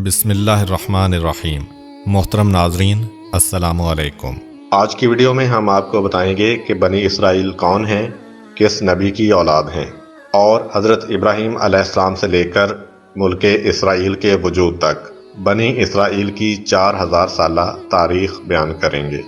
بسم اللہ الرحمن الرحیم۔ محترم ناظرین، السلام علیکم۔ آج کی ویڈیو میں ہم آپ کو بتائیں گے کہ بنی اسرائیل کون ہیں، کس نبی کی اولاد ہیں، اور حضرت ابراہیم علیہ السلام سے لے کر ملک اسرائیل کے وجود تک بنی اسرائیل کی 4000 سالہ تاریخ بیان کریں گے۔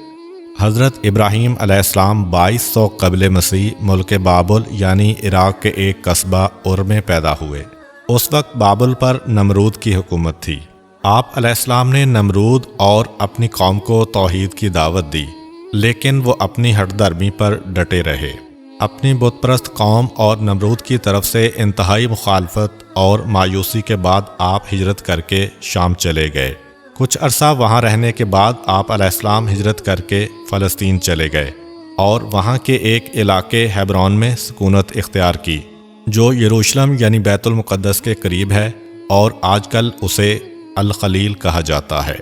حضرت ابراہیم علیہ السلام 2200 قبل مسیح ملک بابل یعنی عراق کے ایک قصبہ ار میں پیدا ہوئے۔ اس وقت بابل پر نمرود کی حکومت تھی۔ آپ علیہ السلام نے نمرود اور اپنی قوم کو توحید کی دعوت دی، لیکن وہ اپنی ہٹ درمی پر ڈٹے رہے۔ اپنی بت پرست قوم اور نمرود کی طرف سے انتہائی مخالفت اور مایوسی کے بعد آپ ہجرت کر کے شام چلے گئے۔ کچھ عرصہ وہاں رہنے کے بعد آپ علیہ السلام ہجرت کر کے فلسطین چلے گئے اور وہاں کے ایک علاقے ہیبرون میں سکونت اختیار کی، جو یروشلم یعنی بیت المقدس کے قریب ہے اور آج کل اسے الخلیل کہا جاتا ہے۔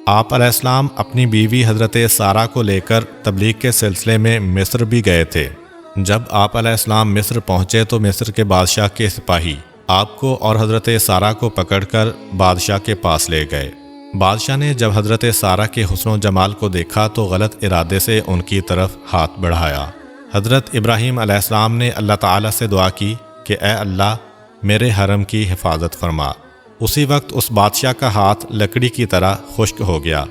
آپ علیہ السلام اپنی بیوی حضرت سارہ کو لے کر تبلیغ کے سلسلے میں مصر بھی گئے تھے۔ جب آپ علیہ السلام مصر پہنچے تو مصر کے بادشاہ کے سپاہی آپ کو اور حضرت سارہ کو پکڑ کر بادشاہ کے پاس لے گئے۔ بادشاہ نے جب حضرت سارہ کے حسن و جمال کو دیکھا تو غلط ارادے سے ان کی طرف ہاتھ بڑھایا۔ حضرت ابراہیم علیہ السلام نے اللہ تعالیٰ سے دعا کی کہ اے اللہ، میرے حرم کی حفاظت فرما۔ اسی وقت اس بادشاہ کا ہاتھ لکڑی کی طرح خشک ہو گیا۔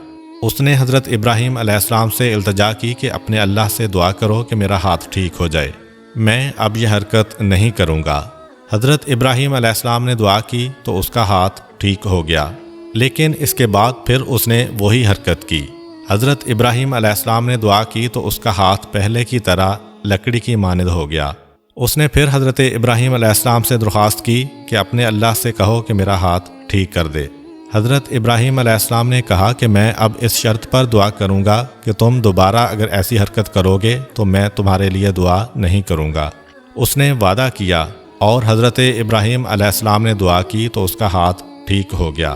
اس نے حضرت ابراہیم علیہ السلام سے التجا کی کہ اپنے اللہ سے دعا کرو کہ میرا ہاتھ ٹھیک ہو جائے، میں اب یہ حرکت نہیں کروں گا۔ حضرت ابراہیم علیہ السلام نے دعا کی تو اس کا ہاتھ ٹھیک ہو گیا، لیکن اس کے بعد پھر اس نے وہی حرکت کی۔ حضرت ابراہیم علیہ السلام نے دعا کی تو اس کا ہاتھ پہلے کی طرح لکڑی کی مانند ہو گیا۔ اس نے پھر حضرت ابراہیم علیہ السلام سے درخواست کی کہ اپنے اللہ سے کہو کہ میرا ہاتھ ٹھیک کر دے۔ حضرت ابراہیم علیہ السلام نے کہا کہ میں اب اس شرط پر دعا کروں گا کہ تم دوبارہ اگر ایسی حرکت کرو گے تو میں تمہارے لیے دعا نہیں کروں گا۔ اس نے وعدہ کیا اور حضرت ابراہیم علیہ السلام نے دعا کی تو اس کا ہاتھ ٹھیک ہو گیا۔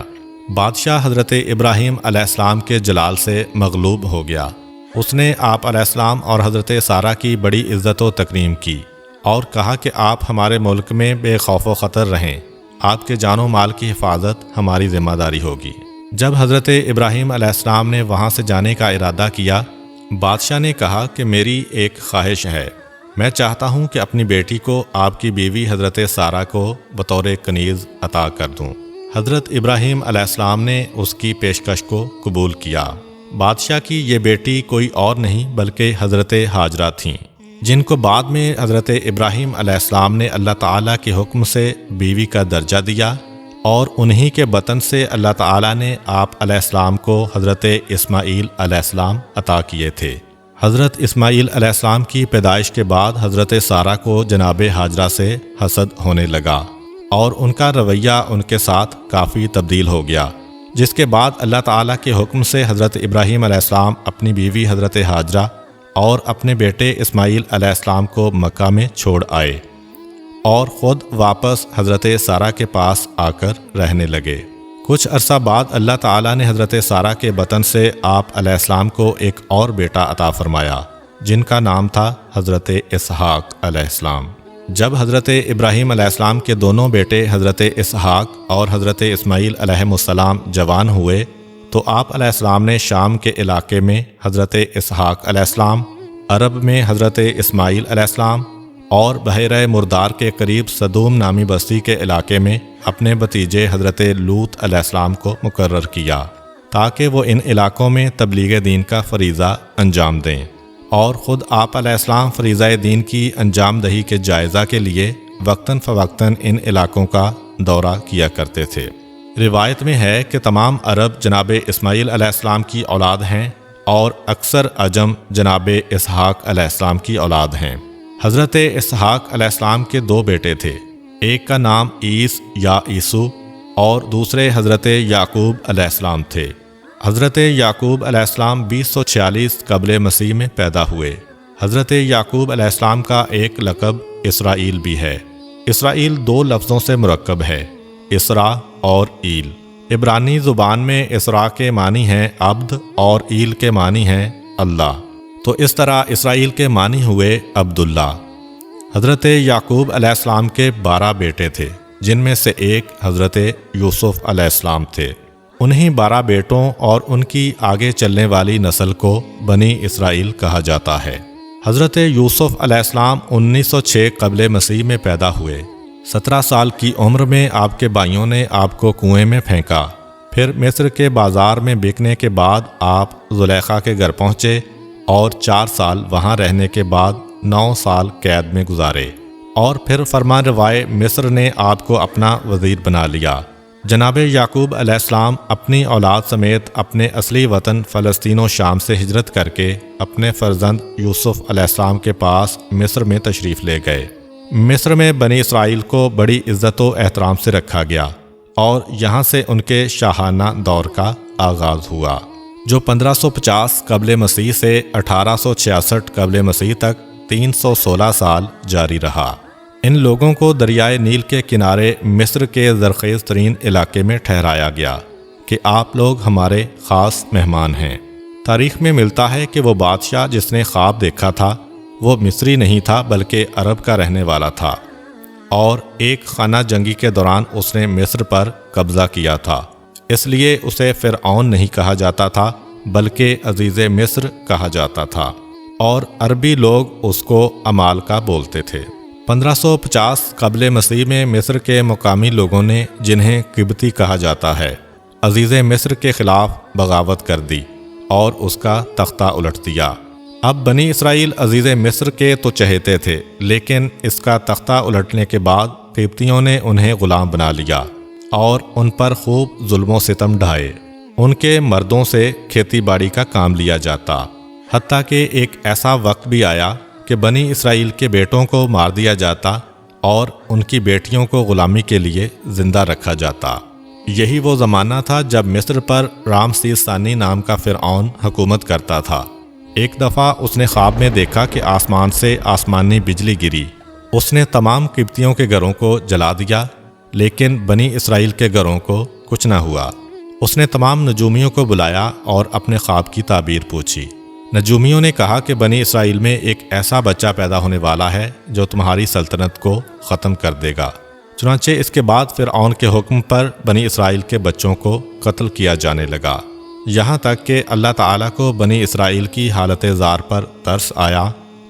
بادشاہ حضرت ابراہیم علیہ السلام کے جلال سے مغلوب ہو گیا۔ اس نے آپ علیہ السلام اور حضرت سارہ کی بڑی عزت و تکریم کی اور کہا کہ آپ ہمارے ملک میں بے خوف و خطر رہیں، آپ کے جان و مال کی حفاظت ہماری ذمہ داری ہوگی۔ جب حضرت ابراہیم علیہ السلام نے وہاں سے جانے کا ارادہ کیا، بادشاہ نے کہا کہ میری ایک خواہش ہے، میں چاہتا ہوں کہ اپنی بیٹی کو آپ کی بیوی حضرت سارہ کو بطور کنیز عطا کر دوں۔ حضرت ابراہیم علیہ السلام نے اس کی پیشکش کو قبول کیا۔ بادشاہ کی یہ بیٹی کوئی اور نہیں بلکہ حضرت ہاجرہ تھیں، جن کو بعد میں حضرت ابراہیم علیہ السلام نے اللہ تعالیٰ کے حکم سے بیوی کا درجہ دیا، اور انہی کے بطن سے اللہ تعالیٰ نے آپ علیہ السلام کو حضرت اسماعیل علیہ السلام عطا کیے تھے۔ حضرت اسماعیل علیہ السلام کی پیدائش کے بعد حضرت سارہ کو جناب ہاجرہ سے حسد ہونے لگا اور ان کا رویہ ان کے ساتھ کافی تبدیل ہو گیا، جس کے بعد اللہ تعالیٰ کے حکم سے حضرت ابراہیم علیہ السلام اپنی بیوی حضرت ہاجرہ اور اپنے بیٹے اسماعیل علیہ السلام کو مکہ میں چھوڑ آئے اور خود واپس حضرت سارہ کے پاس آ کر رہنے لگے۔ کچھ عرصہ بعد اللہ تعالیٰ نے حضرت سارہ کے بطن سے آپ علیہ السلام کو ایک اور بیٹا عطا فرمایا، جن کا نام تھا حضرت اسحاق علیہ السلام۔ جب حضرت ابراہیم علیہ السلام کے دونوں بیٹے حضرت اسحاق اور حضرت اسماعیل علیہ السلام جوان ہوئے تو آپ علیہ السلام نے شام کے علاقے میں حضرت اسحاق علیہ السلام، عرب میں حضرت اسماعیل علیہ السلام اور بحیرہ مردار کے قریب صدوم نامی بستی کے علاقے میں اپنے بھتیجے حضرت لوط علیہ السلام کو مقرر کیا تاکہ وہ ان علاقوں میں تبلیغ دین کا فریضہ انجام دیں، اور خود آپ علیہ السلام فریضہ دین کی انجام دہی کے جائزہ کے لیے وقتاً فوقتاً ان علاقوں کا دورہ کیا کرتے تھے۔ روایت میں ہے کہ تمام عرب جناب اسماعیل علیہ السلام کی اولاد ہیں اور اکثر عجم جناب اسحاق علیہ السلام کی اولاد ہیں۔ حضرت اسحاق علیہ السلام کے دو بیٹے تھے، ایک کا نام عیس یا عیسو اور دوسرے حضرت یعقوب علیہ السلام تھے۔ حضرت یعقوب علیہ السلام 246 قبل مسیح میں پیدا ہوئے۔ حضرت یعقوب علیہ السلام کا ایک لقب اسرائیل بھی ہے۔ اسرائیل دو لفظوں سے مرکب ہے، اسرا اور ایل۔ عبرانی زبان میں اسرا کے معنی ہیں عبد اور ایل کے معنی ہیں اللہ، تو اس طرح اسرائیل کے معنی ہوئے عبداللہ۔ حضرت یعقوب علیہ السلام کے 12 بیٹے تھے، جن میں سے ایک حضرت یوسف علیہ السلام تھے۔ انہیں 12 بیٹوں اور ان کی آگے چلنے والی نسل کو بنی اسرائیل کہا جاتا ہے۔ حضرت یوسف علیہ السلام 1906 قبل مسیح میں پیدا ہوئے۔ 17 سال کی عمر میں آپ کے بھائیوں نے آپ کو کنویں میں پھینکا۔ پھر مصر کے بازار میں بکنے کے بعد آپ زلیخا کے گھر پہنچے اور 4 سال وہاں رہنے کے بعد 9 سال قید میں گزارے، اور پھر فرمان روائے مصر نے آپ کو اپنا وزیر بنا لیا۔ جناب یعقوب علیہ السلام اپنی اولاد سمیت اپنے اصلی وطن فلسطین و شام سے ہجرت کر کے اپنے فرزند یوسف علیہ السلام کے پاس مصر میں تشریف لے گئے۔ مصر میں بنی اسرائیل کو بڑی عزت و احترام سے رکھا گیا، اور یہاں سے ان کے شاہانہ دور کا آغاز ہوا، جو 1550 قبل مسیح سے 1866 قبل مسیح تک 316 سال جاری رہا۔ ان لوگوں کو دریائے نیل کے کنارے مصر کے زرخیز ترین علاقے میں ٹھہرایا گیا کہ آپ لوگ ہمارے خاص مہمان ہیں۔ تاریخ میں ملتا ہے کہ وہ بادشاہ جس نے خواب دیکھا تھا وہ مصری نہیں تھا بلکہ عرب کا رہنے والا تھا، اور ایک خانہ جنگی کے دوران اس نے مصر پر قبضہ کیا تھا، اس لیے اسے فرعون نہیں کہا جاتا تھا بلکہ عزیز مصر کہا جاتا تھا، اور عربی لوگ اس کو امالکہ بولتے تھے۔ 1550 قبل مسیح میں مصر کے مقامی لوگوں نے، جنہیں قبطی کہا جاتا ہے، عزیز مصر کے خلاف بغاوت کر دی اور اس کا تختہ الٹ دیا۔ اب بنی اسرائیل عزیز مصر کے تو چہیتے تھے، لیکن اس کا تختہ الٹنے کے بعد قبطیوں نے انہیں غلام بنا لیا اور ان پر خوب ظلم و ستم ڈھائے۔ ان کے مردوں سے کھیتی باڑی کا کام لیا جاتا، حتیٰ کہ ایک ایسا وقت بھی آیا کہ بنی اسرائیل کے بیٹوں کو مار دیا جاتا اور ان کی بیٹیوں کو غلامی کے لیے زندہ رکھا جاتا۔ یہی وہ زمانہ تھا جب مصر پر رامسیس ثانی نام کا فرعون حکومت کرتا تھا۔ ایک دفعہ اس نے خواب میں دیکھا کہ آسمان سے آسمانی بجلی گری۔ اس نے تمام قبطیوں کے گھروں کو جلا دیا، لیکن بنی اسرائیل کے گھروں کو کچھ نہ ہوا۔ اس نے تمام نجومیوں کو بلایا اور اپنے خواب کی تعبیر پوچھی۔ نجومیوں نے کہا کہ بنی اسرائیل میں ایک ایسا بچہ پیدا ہونے والا ہے جو تمہاری سلطنت کو ختم کر دے گا۔ چنانچہ اس کے بعد فرعون کے حکم پر بنی اسرائیل کے بچوں کو قتل کیا جانے لگا، یہاں تک کہ اللہ تعالیٰ کو بنی اسرائیل کی حالت زار پر ترس آیا،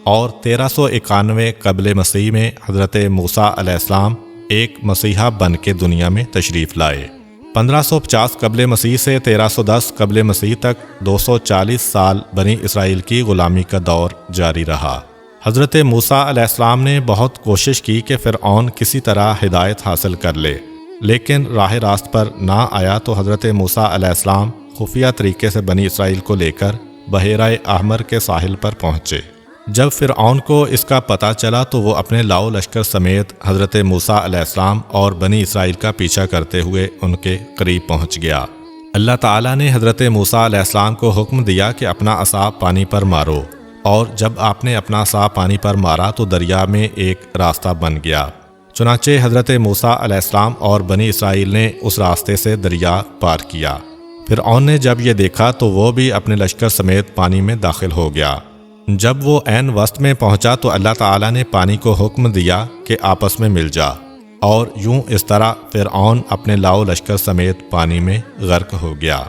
اور 1391 قبل مسیح میں حضرت موسیٰ علیہ السلام ایک مسیحا بن کے دنیا میں تشریف لائے۔ 1550 قبل مسیح سے 1310 قبل مسیح تک 240 سال بنی اسرائیل کی غلامی کا دور جاری رہا۔ حضرت موسیٰ علیہ السلام نے بہت کوشش کی کہ فرعون کسی طرح ہدایت حاصل کر لے، لیکن راہ راست پر نہ آیا تو حضرت موسیٰ علیہ السلام خفیہ طریقے سے بنی اسرائیل کو لے کر بحیرہ احمر کے ساحل پر پہنچے۔ جب فرعون کو اس کا پتہ چلا تو وہ اپنے لاؤ لشکر سمیت حضرت موسیٰ علیہ السلام اور بنی اسرائیل کا پیچھا کرتے ہوئے ان کے قریب پہنچ گیا۔ اللہ تعالیٰ نے حضرت موسیٰ علیہ السلام کو حکم دیا کہ اپنا عصا پانی پر مارو، اور جب آپ نے اپنا عصا پانی پر مارا تو دریا میں ایک راستہ بن گیا۔ چنانچہ حضرت موسیٰ علیہ السلام اور بنی اسرائیل نے اس راستے سے دریا پار کیا۔ فرعون نے جب یہ دیکھا تو وہ بھی اپنے لشکر سمیت پانی میں داخل ہو گیا۔ جب وہ عین وسط میں پہنچا تو اللہ تعالیٰ نے پانی کو حکم دیا کہ آپس میں مل جا، اور یوں اس طرح فرعون اپنے لاؤ لشکر سمیت پانی میں غرق ہو گیا۔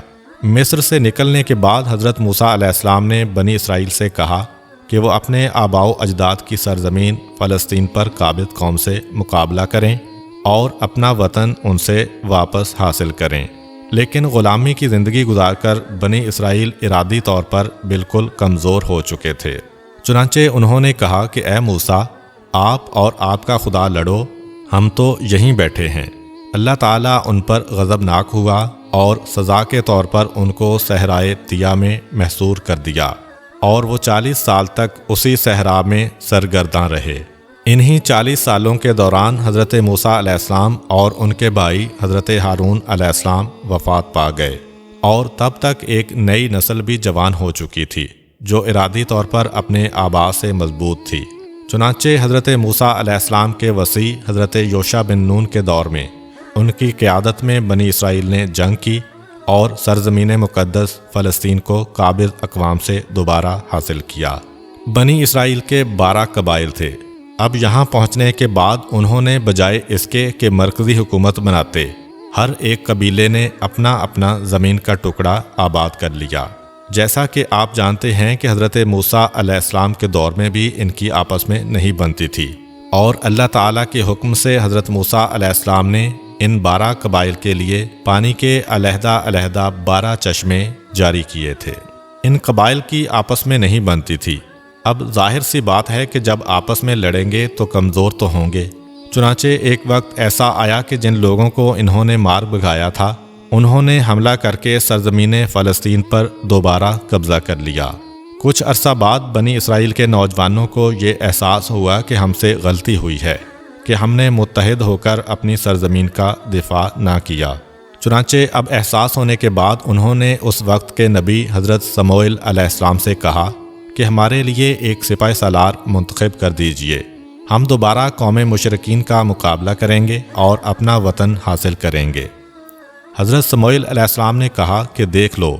مصر سے نکلنے کے بعد حضرت موسیٰ علیہ السلام نے بنی اسرائیل سے کہا کہ وہ اپنے آباء و اجداد کی سرزمین فلسطین پر قابض قوم سے مقابلہ کریں اور اپنا وطن ان سے واپس حاصل کریں، لیکن غلامی کی زندگی گزار کر بنی اسرائیل ارادی طور پر بالکل کمزور ہو چکے تھے۔ چنانچہ انہوں نے کہا کہ اے موسیٰ، آپ اور آپ کا خدا لڑو، ہم تو یہیں بیٹھے ہیں۔ اللہ تعالیٰ ان پر غضبناک ہوا اور سزا کے طور پر ان کو صحرائے طیہ میں محصور کر دیا، اور وہ 40 سال تک اسی صحرا میں سرگرداں رہے۔ انہی 40 سالوں کے دوران حضرت موسیٰ علیہ السلام اور ان کے بھائی حضرت ہارون علیہ السلام وفات پا گئے، اور تب تک ایک نئی نسل بھی جوان ہو چکی تھی جو ارادی طور پر اپنے آباء سے مضبوط تھی۔ چنانچہ حضرت موسیٰ علیہ السلام کے وصی حضرت یوشع بن نون کے دور میں ان کی قیادت میں بنی اسرائیل نے جنگ کی اور سرزمین مقدس فلسطین کو قابض اقوام سے دوبارہ حاصل کیا۔ بنی اسرائیل کے 12 قبائل تھے۔ اب یہاں پہنچنے کے بعد انہوں نے بجائے اس کے کہ مرکزی حکومت بناتے، ہر ایک قبیلے نے اپنا اپنا زمین کا ٹکڑا آباد کر لیا۔ جیسا کہ آپ جانتے ہیں کہ حضرت موسیٰ علیہ السلام کے دور میں بھی ان کی آپس میں نہیں بنتی تھی، اور اللہ تعالیٰ کے حکم سے حضرت موسیٰ علیہ السلام نے ان 12 قبائل کے لیے پانی کے علیحدہ علیحدہ 12 چشمے جاری کیے تھے۔ ان قبائل کی آپس میں نہیں بنتی تھی۔ اب ظاہر سی بات ہے کہ جب آپس میں لڑیں گے تو کمزور تو ہوں گے۔ چنانچہ ایک وقت ایسا آیا کہ جن لوگوں کو انہوں نے مار بھگایا تھا انہوں نے حملہ کر کے سرزمین فلسطین پر دوبارہ قبضہ کر لیا۔ کچھ عرصہ بعد بنی اسرائیل کے نوجوانوں کو یہ احساس ہوا کہ ہم سے غلطی ہوئی ہے کہ ہم نے متحد ہو کر اپنی سرزمین کا دفاع نہ کیا۔ چنانچہ اب احساس ہونے کے بعد انہوں نے اس وقت کے نبی حضرت سموئیل علیہ السلام سے کہا کہ ہمارے لیے ایک سپاہ سالار منتخب کر دیجئے، ہم دوبارہ قوم مشرکین کا مقابلہ کریں گے اور اپنا وطن حاصل کریں گے۔ حضرت سموئیل علیہ السلام نے کہا کہ دیکھ لو،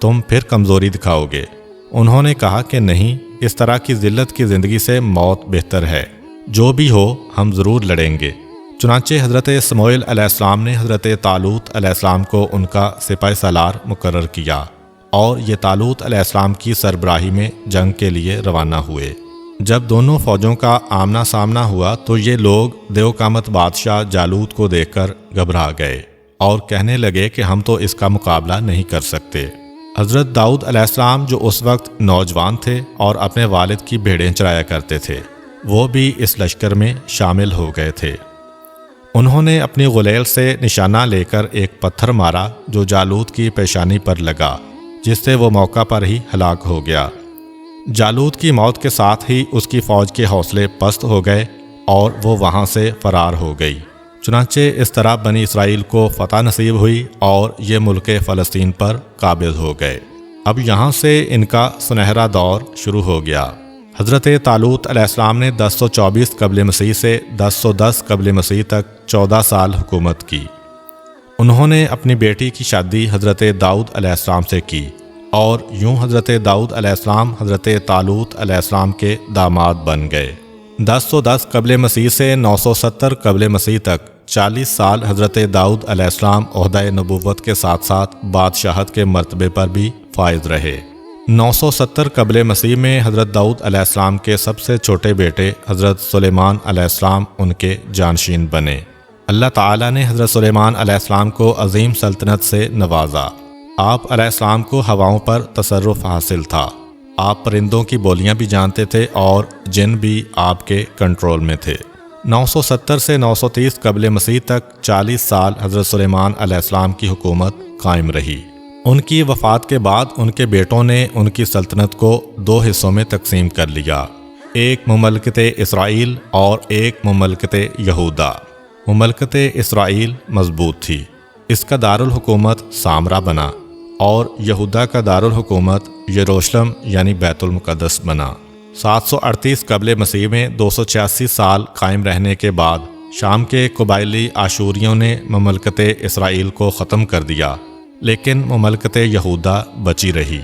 تم پھر کمزوری دکھاؤ گے۔ انہوں نے کہا کہ نہیں، اس طرح کی ذلت کی زندگی سے موت بہتر ہے، جو بھی ہو ہم ضرور لڑیں گے۔ چنانچہ حضرت سموئیل علیہ السلام نے حضرت طالوت علیہ السلام کو ان کا سپاہ سالار مقرر کیا، اور یہ طالوت علیہ السلام کی سربراہی میں جنگ کے لیے روانہ ہوئے۔ جب دونوں فوجوں کا آمنا سامنا ہوا تو یہ لوگ دیوقامت بادشاہ جالوت کو دیکھ کر گھبرا گئے اور کہنے لگے کہ ہم تو اس کا مقابلہ نہیں کر سکتے۔ حضرت داؤد علیہ السلام جو اس وقت نوجوان تھے اور اپنے والد کی بھیڑیں چرایا کرتے تھے، وہ بھی اس لشکر میں شامل ہو گئے تھے۔ انہوں نے اپنی غلیل سے نشانہ لے کر ایک پتھر مارا جو جالوت کی پیشانی پر لگا، جس سے وہ موقع پر ہی ہلاک ہو گیا۔ جالوت کی موت کے ساتھ ہی اس کی فوج کے حوصلے پست ہو گئے اور وہ وہاں سے فرار ہو گئی۔ چنانچہ اس طرح بنی اسرائیل کو فتح نصیب ہوئی اور یہ ملک فلسطین پر قابض ہو گئے۔ اب یہاں سے ان کا سنہرا دور شروع ہو گیا۔ حضرت طالوت علیہ السلام نے 1024 قبل مسیح سے 1010 قبل مسیح تک 14 سال حکومت کی۔ انہوں نے اپنی بیٹی کی شادی حضرت داؤد علیہ السلام سے کی، اور یوں حضرت داؤد علیہ السلام حضرت طالوت علیہ السلام کے داماد بن گئے۔ 1010 قبل مسیح سے 970 قبل مسیح تک 40 سال حضرت داؤد علیہ السلام عہدہ نبوت کے ساتھ ساتھ بادشاہت کے مرتبے پر بھی فائز رہے۔ 970 قبل مسیح میں حضرت داؤد علیہ السلام کے سب سے چھوٹے بیٹے حضرت سلیمان علیہ السلام ان کے جانشین بنے۔ اللہ تعالیٰ نے حضرت سلیمان علیہ السلام کو عظیم سلطنت سے نوازا۔ آپ علیہ السلام کو ہواؤں پر تصرف حاصل تھا۔ آپ پرندوں کی بولیاں بھی جانتے تھے اور جن بھی آپ کے کنٹرول میں تھے۔ 970 سے 930 قبل مسیح تک 40 سال حضرت سلیمان علیہ السلام کی حکومت قائم رہی۔ ان کی وفات کے بعد ان کے بیٹوں نے ان کی سلطنت کو 2 حصوں میں تقسیم کر لیا، ایک مملکت اسرائیل اور ایک مملکت یہودا۔ مملکت اسرائیل مضبوط تھی، اس کا دارالحکومت سامرا بنا، اور یہودا کا دارالحکومت یروشلم یعنی بیت المقدس بنا۔ 738 قبل مسیح میں 286 سال قائم رہنے کے بعد شام کے قبائلی آشوریوں نے مملکت اسرائیل کو ختم کر دیا، لیکن مملکت یہودا بچی رہی۔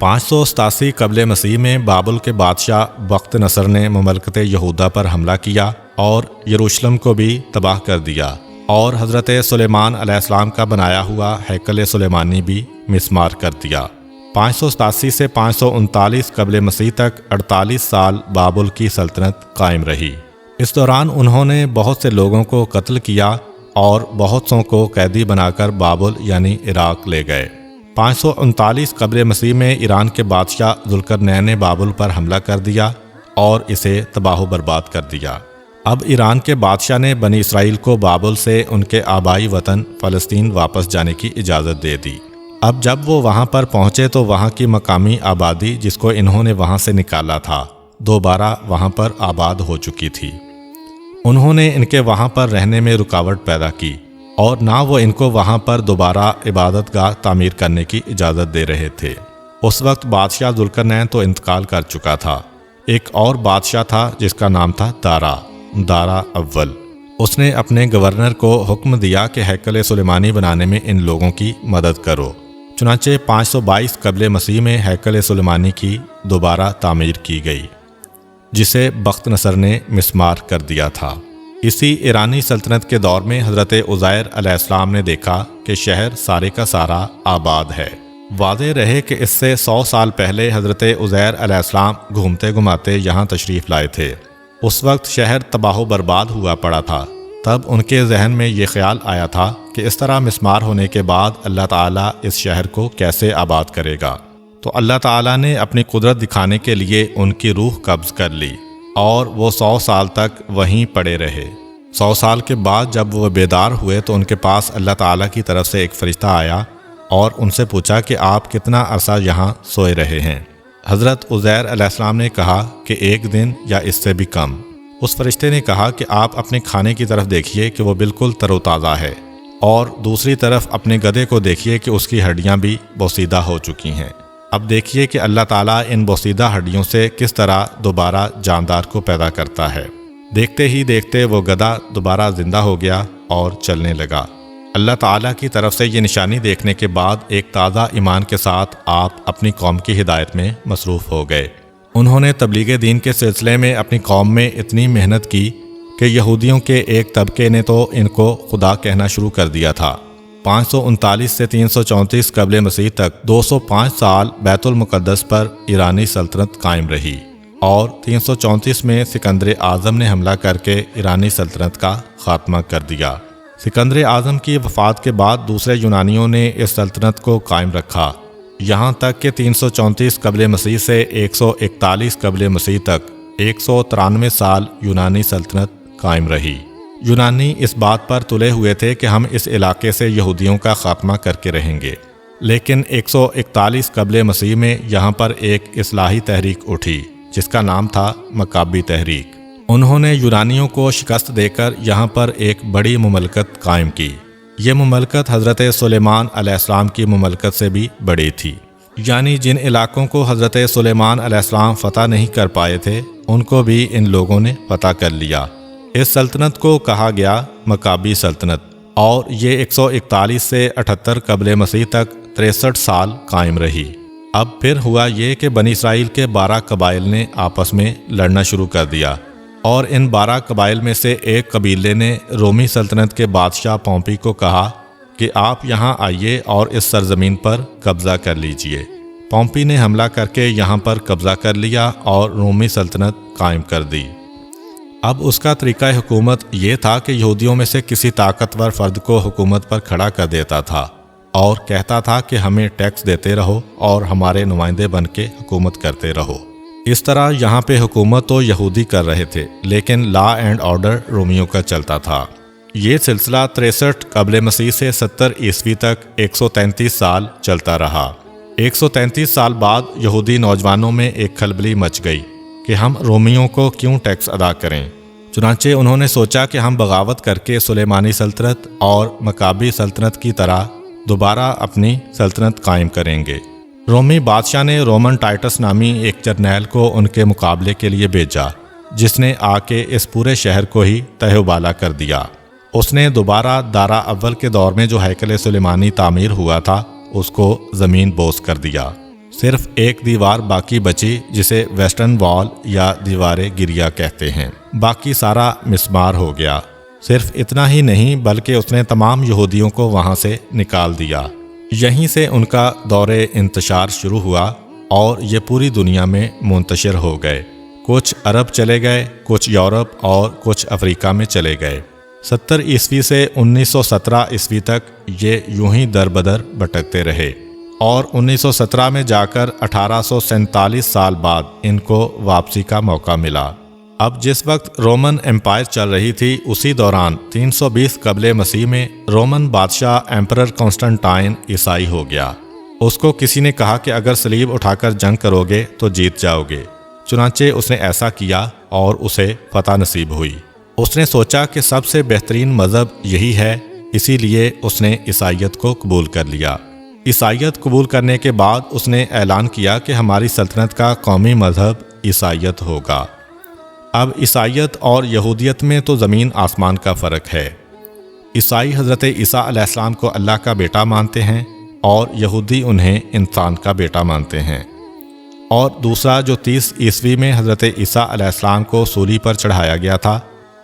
587 قبل مسیح میں بابل کے بادشاہ بخت نصر نے مملکت یہودا پر حملہ کیا اور یروشلم کو بھی تباہ کر دیا، اور حضرت سلیمان علیہ السلام کا بنایا ہوا ہیکل سلیمانی بھی مسمار کر دیا۔ 587 سے 539 قبل مسیح تک 48 سال بابل کی سلطنت قائم رہی۔ اس دوران انہوں نے بہت سے لوگوں کو قتل کیا اور بہت سوں کو قیدی بنا کر بابل یعنی عراق لے گئے۔ 539 قبل مسیح میں ایران کے بادشاہ ذوالقرنین نے بابل پر حملہ کر دیا اور اسے تباہ و برباد کر دیا۔ اب ایران کے بادشاہ نے بنی اسرائیل کو بابل سے ان کے آبائی وطن فلسطین واپس جانے کی اجازت دے دی۔ اب جب وہ وہاں پر پہنچے تو وہاں کی مقامی آبادی جس کو انہوں نے وہاں سے نکالا تھا دوبارہ وہاں پر آباد ہو چکی تھی۔ انہوں نے ان کے وہاں پر رہنے میں رکاوٹ پیدا کی، اور نہ وہ ان کو وہاں پر دوبارہ عبادت گاہ تعمیر کرنے کی اجازت دے رہے تھے۔ اس وقت بادشاہ ذوالقرنین تو انتقال کر چکا تھا۔ ایک اور بادشاہ تھا جس کا نام تھا دارا اول۔ اس نے اپنے گورنر کو حکم دیا کہ ہیکل سلیمانی بنانے میں ان لوگوں کی مدد کرو۔ چنانچہ 522 قبل مسیح میں ہیکل سلیمانی کی دوبارہ تعمیر کی گئی، جسے بخت نصر نے مسمار کر دیا تھا۔ اسی ایرانی سلطنت کے دور میں حضرت عزیر علیہ السلام نے دیکھا کہ شہر سارے کا سارا آباد ہے۔ واضح رہے کہ اس سے 100 سال پہلے حضرت عزیر علیہ السلام گھومتے گھماتے یہاں تشریف لائے تھے۔ اس وقت شہر تباہ و برباد ہوا پڑا تھا۔ تب ان کے ذہن میں یہ خیال آیا تھا کہ اس طرح مسمار ہونے کے بعد اللہ تعالیٰ اس شہر کو کیسے آباد کرے گا۔ تو اللہ تعالیٰ نے اپنی قدرت دکھانے کے لیے ان کی روح قبض کر لی اور وہ 100 سال تک وہیں پڑے رہے۔ 100 سال کے بعد جب وہ بیدار ہوئے تو ان کے پاس اللہ تعالیٰ کی طرف سے ایک فرشتہ آیا اور ان سے پوچھا کہ آپ کتنا عرصہ یہاں سوئے رہے ہیں؟ حضرت عزیر علیہ السلام نے کہا کہ 1 دن یا اس سے بھی کم۔ اس فرشتے نے کہا کہ آپ اپنے کھانے کی طرف دیکھیے کہ وہ بالکل تر و تازہ ہے، اور دوسری طرف اپنے گدھے کو دیکھیے کہ اس کی ہڈیاں بھی بوسیدہ ہو چکی ہیں۔ اب دیکھیے کہ اللہ تعالیٰ ان بوسیدہ ہڈیوں سے کس طرح دوبارہ جاندار کو پیدا کرتا ہے۔ دیکھتے ہی دیکھتے وہ گدھا دوبارہ زندہ ہو گیا اور چلنے لگا۔ اللہ تعالیٰ کی طرف سے یہ نشانی دیکھنے کے بعد ایک تازہ ایمان کے ساتھ آپ اپنی قوم کی ہدایت میں مصروف ہو گئے۔ انہوں نے تبلیغ دین کے سلسلے میں اپنی قوم میں اتنی محنت کی کہ یہودیوں کے ایک طبقے نے تو ان کو خدا کہنا شروع کر دیا تھا۔ 539 سے 334 قبل مسیح تک 205 سال بیت المقدس پر ایرانی سلطنت قائم رہی، اور 334 میں سکندر اعظم نے حملہ کر کے ایرانی سلطنت کا خاتمہ کر دیا۔ سکندر اعظم کی وفات کے بعد دوسرے یونانیوں نے اس سلطنت کو قائم رکھا، یہاں تک کہ 334 قبل مسیح سے 141 قبل مسیح تک 193 سال یونانی سلطنت قائم رہی۔ یونانی اس بات پر تلے ہوئے تھے کہ ہم اس علاقے سے یہودیوں کا خاتمہ کر کے رہیں گے، لیکن 141 قبل مسیح میں یہاں پر ایک اصلاحی تحریک اٹھی جس کا نام تھا مکابی تحریک۔ انہوں نے یونانیوں کو شکست دے کر یہاں پر ایک بڑی مملکت قائم کی۔ یہ مملکت حضرت سلیمان علیہ السلام کی مملکت سے بھی بڑی تھی، یعنی جن علاقوں کو حضرت سلیمان علیہ السلام فتح نہیں کر پائے تھے ان کو بھی ان لوگوں نے فتح کر لیا۔ اس سلطنت کو کہا گیا مکابی سلطنت، اور یہ 141 سے 78 قبل مسیح تک 63 سال قائم رہی۔ اب پھر ہوا یہ کہ بنی اسرائیل کے 12 قبائل نے آپس میں لڑنا شروع کر دیا، اور ان 12 قبائل میں سے ایک قبیلے نے رومی سلطنت کے بادشاہ پومپی کو کہا کہ آپ یہاں آئیے اور اس سرزمین پر قبضہ کر لیجئے۔ پومپی نے حملہ کر کے یہاں پر قبضہ کر لیا اور رومی سلطنت قائم کر دی۔ اب اس کا طریقہ حکومت یہ تھا کہ یہودیوں میں سے کسی طاقتور فرد کو حکومت پر کھڑا کر دیتا تھا اور کہتا تھا کہ ہمیں ٹیکس دیتے رہو اور ہمارے نمائندے بن کے حکومت کرتے رہو۔ اس طرح یہاں پہ حکومت تو یہودی کر رہے تھے، لیکن لا اینڈ آرڈر رومیوں کا چلتا تھا۔ یہ سلسلہ 63 قبل مسیح سے 70 عیسوی تک 133 سال چلتا رہا۔ 133 سال بعد یہودی نوجوانوں میں ایک کھلبلی مچ گئی کہ ہم رومیوں کو کیوں ٹیکس ادا کریں۔ چنانچہ انہوں نے سوچا کہ ہم بغاوت کر کے سلیمانی سلطنت اور مکابی سلطنت کی طرح دوبارہ اپنی سلطنت قائم کریں گے۔ رومی بادشاہ نے رومن ٹائٹس نامی ایک جرنیل کو ان کے مقابلے کے لیے بھیجا، جس نے آ کے اس پورے شہر کو ہی تہہ و بالا کر دیا۔ اس نے دوبارہ دارا اول کے دور میں جو ہیکل سلیمانی تعمیر ہوا تھا اس کو زمین بوس کر دیا۔ صرف ایک دیوار باقی بچی جسے ویسٹرن وال یا دیوار گریا کہتے ہیں، باقی سارا مسمار ہو گیا۔ صرف اتنا ہی نہیں بلکہ اس نے تمام یہودیوں کو وہاں سے نکال دیا۔ یہیں سے ان کا دور انتشار شروع ہوا اور یہ پوری دنیا میں منتشر ہو گئے۔ کچھ عرب چلے گئے، کچھ یورپ اور کچھ افریقہ میں چلے گئے۔ 70 عیسوی سے 1917 عیسوی تک یہ یوں ہی در بدر بھٹکتے رہے، اور 1917 میں جا کر 1847 سال بعد ان کو واپسی کا موقع ملا۔ اب جس وقت رومن امپائر چل رہی تھی اسی دوران 320 قبل مسیح میں رومن بادشاہ ایمپرر کانسٹنٹائن عیسائی ہو گیا۔ اس کو کسی نے کہا کہ اگر صلیب اٹھا کر جنگ کرو گے تو جیت جاؤ گے۔ چنانچہ اس نے ایسا کیا اور اسے فتح نصیب ہوئی۔ اس نے سوچا کہ سب سے بہترین مذہب یہی ہے، اسی لیے اس نے عیسائیت کو قبول کر لیا۔ عیسائیت قبول کرنے کے بعد اس نے اعلان کیا کہ ہماری سلطنت کا قومی مذہب عیسائیت ہوگا۔ اب عیسائیت اور یہودیت میں تو زمین آسمان کا فرق ہے۔ عیسائی حضرت عیسیٰ علیہ السلام کو اللہ کا بیٹا مانتے ہیں اور یہودی انہیں انسان کا بیٹا مانتے ہیں۔ اور دوسرا جو 30 عیسوی میں حضرت عیسیٰ علیہ السلام کو سولی پر چڑھایا گیا تھا،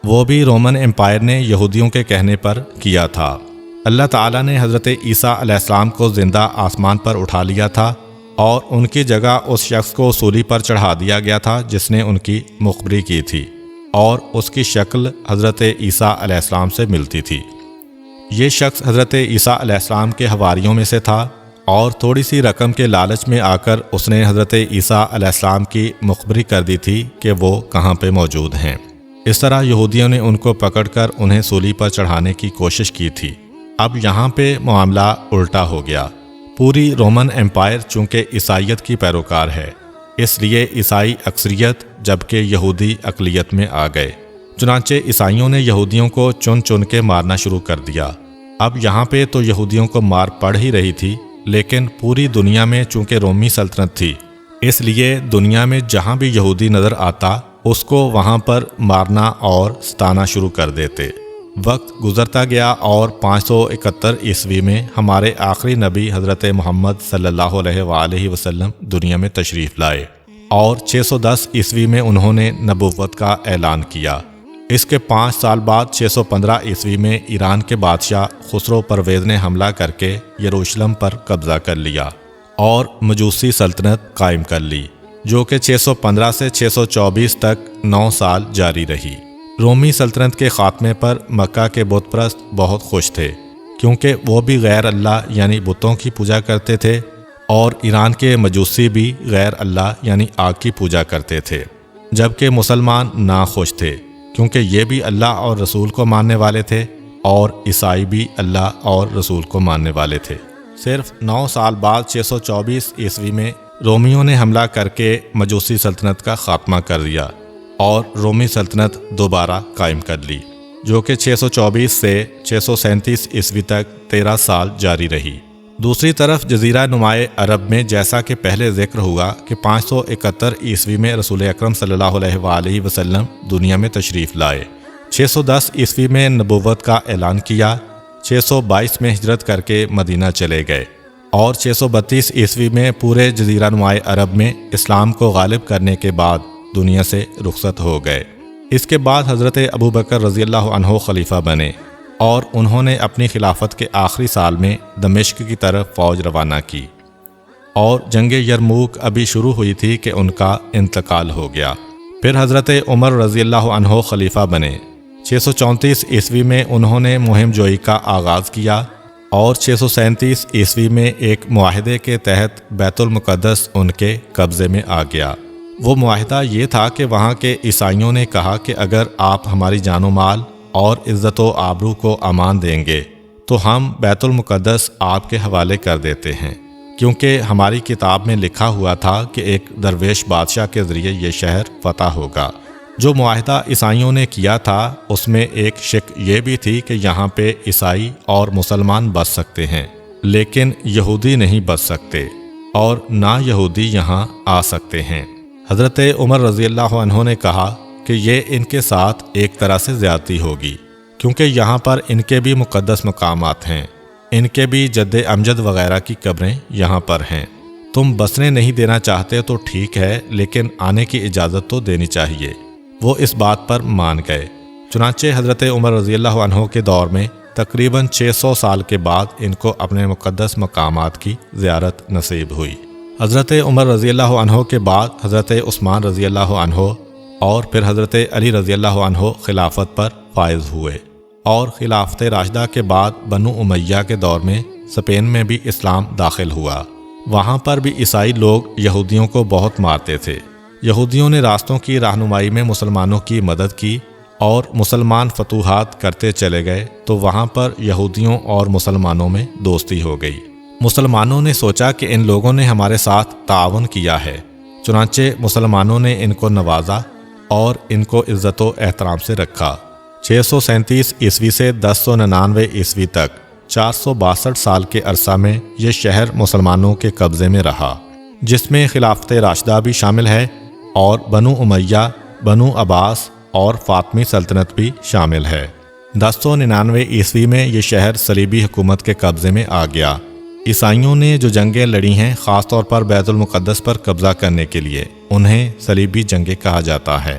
وہ بھی رومن امپائر نے یہودیوں کے کہنے پر کیا تھا۔ اللہ تعالیٰ نے حضرت عیسیٰ علیہ السلام کو زندہ آسمان پر اٹھا لیا تھا اور ان کی جگہ اس شخص کو صلیب پر چڑھا دیا گیا تھا جس نے ان کی مخبری کی تھی، اور اس کی شکل حضرت عیسیٰ علیہ السلام سے ملتی تھی۔ یہ شخص حضرت عیسیٰ علیہ السلام کے حواریوں میں سے تھا، اور تھوڑی سی رقم کے لالچ میں آ کر اس نے حضرت عیسیٰ علیہ السلام کی مخبری کر دی تھی کہ وہ کہاں پہ موجود ہیں۔ اس طرح یہودیوں نے ان کو پکڑ کر انہیں صلیب پر چڑھانے کی کوشش کی تھی۔ اب یہاں پہ معاملہ الٹا ہو گیا۔ پوری رومن امپائر چونکہ عیسائیت کی پیروکار ہے، اس لیے عیسائی اکثریت جبکہ یہودی اقلیت میں آ گئے۔ چنانچہ عیسائیوں نے یہودیوں کو چن چن کے مارنا شروع کر دیا۔ اب یہاں پہ تو یہودیوں کو مار پڑ ہی رہی تھی، لیکن پوری دنیا میں چونکہ رومی سلطنت تھی، اس لیے دنیا میں جہاں بھی یہودی نظر آتا اس کو وہاں پر مارنا اور ستانا شروع کر دیتے۔ وقت گزرتا گیا اور 571 عیسوی میں ہمارے آخری نبی حضرت محمد صلی اللہ علیہ وآلہ وسلم دنیا میں تشریف لائے، اور 610 عیسوی میں انہوں نے نبوت کا اعلان کیا۔ اس کے 5 سال بعد 615 عیسوی میں ایران کے بادشاہ خسرو پرویز نے حملہ کر کے یروشلم پر قبضہ کر لیا اور مجوسی سلطنت قائم کر لی، جو کہ 615 سے 624 تک 9 سال جاری رہی۔ رومی سلطنت کے خاتمے پر مکہ کے بت پرست بہت خوش تھے، کیونکہ وہ بھی غیر اللہ یعنی بتوں کی پوجا کرتے تھے، اور ایران کے مجوسی بھی غیر اللہ یعنی آگ کی پوجا کرتے تھے، جبکہ مسلمان ناخوش تھے، کیونکہ یہ بھی اللہ اور رسول کو ماننے والے تھے، اور عیسائی بھی اللہ اور رسول کو ماننے والے تھے۔ صرف 9 سال بعد 624 عیسوی میں رومیوں نے حملہ کر کے مجوسی سلطنت کا خاتمہ کر دیا اور رومی سلطنت دوبارہ قائم کر لی، جو کہ 624 سے 637 عیسوی تک 13 سال جاری رہی۔ دوسری طرف جزیرہ نمائے عرب میں جیسا کہ پہلے ذکر ہوا کہ 571 عیسوی میں رسول اکرم صلی اللہ علیہ وآلہ وسلم دنیا میں تشریف لائے، 610 عیسوی میں نبوت کا اعلان کیا، 622 میں ہجرت کر کے مدینہ چلے گئے، اور 632 عیسوی میں پورے جزیرہ نمائے عرب میں اسلام کو غالب کرنے کے بعد دنیا سے رخصت ہو گئے۔ اس کے بعد حضرت ابوبکر رضی اللہ عنہ خلیفہ بنے، اور انہوں نے اپنی خلافت کے آخری سال میں دمشق کی طرف فوج روانہ کی، اور جنگ یرموک ابھی شروع ہوئی تھی کہ ان کا انتقال ہو گیا۔ پھر حضرت عمر رضی اللہ عنہ خلیفہ بنے، 634 عیسوی میں انہوں نے مہم جوئی کا آغاز کیا، اور 637 عیسوی میں ایک معاہدے کے تحت بیت المقدس ان کے قبضے میں آ گیا۔ وہ معاہدہ یہ تھا کہ وہاں کے عیسائیوں نے کہا کہ اگر آپ ہماری جان و مال اور عزت و آبرو کو امان دیں گے تو ہم بیت المقدس آپ کے حوالے کر دیتے ہیں، کیونکہ ہماری کتاب میں لکھا ہوا تھا کہ ایک درویش بادشاہ کے ذریعے یہ شہر فتح ہوگا۔ جو معاہدہ عیسائیوں نے کیا تھا اس میں ایک شک یہ بھی تھی کہ یہاں پہ عیسائی اور مسلمان بس سکتے ہیں، لیکن یہودی نہیں بس سکتے، اور نہ یہودی یہاں آ سکتے ہیں۔ حضرت عمر رضی اللہ عنہ نے کہا کہ یہ ان کے ساتھ ایک طرح سے زیادتی ہوگی، کیونکہ یہاں پر ان کے بھی مقدس مقامات ہیں، ان کے بھی جد امجد وغیرہ کی قبریں یہاں پر ہیں۔ تم بسنے نہیں دینا چاہتے تو ٹھیک ہے، لیکن آنے کی اجازت تو دینی چاہیے۔ وہ اس بات پر مان گئے۔ چنانچہ حضرت عمر رضی اللہ عنہ کے دور میں تقریباً 600 سال کے بعد ان کو اپنے مقدس مقامات کی زیارت نصیب ہوئی۔ حضرت عمر رضی اللہ عنہ کے بعد حضرت عثمان رضی اللہ عنہ اور پھر حضرت علی رضی اللہ عنہ خلافت پر فائز ہوئے، اور خلافت راشدہ کے بعد بنو امیہ کے دور میں اسپین میں بھی اسلام داخل ہوا۔ وہاں پر بھی عیسائی لوگ یہودیوں کو بہت مارتے تھے۔ یہودیوں نے راستوں کی رہنمائی میں مسلمانوں کی مدد کی، اور مسلمان فتوحات کرتے چلے گئے تو وہاں پر یہودیوں اور مسلمانوں میں دوستی ہو گئی۔ مسلمانوں نے سوچا کہ ان لوگوں نے ہمارے ساتھ تعاون کیا ہے، چنانچہ مسلمانوں نے ان کو نوازا اور ان کو عزت و احترام سے رکھا۔ 637 عیسوی سے 1099 عیسوی تک 462 سال کے عرصہ میں یہ شہر مسلمانوں کے قبضے میں رہا، جس میں خلافت راشدہ بھی شامل ہے، اور بنو امیہ، بنو عباس اور فاطمی سلطنت بھی شامل ہے۔ 1099 عیسوی میں یہ شہر صلیبی حکومت کے قبضے میں آ گیا۔ عیسائیوں نے جو جنگیں لڑی ہیں خاص طور پر بیت المقدس پر قبضہ کرنے کے لیے، انہیں صلیبی جنگیں کہا جاتا ہے۔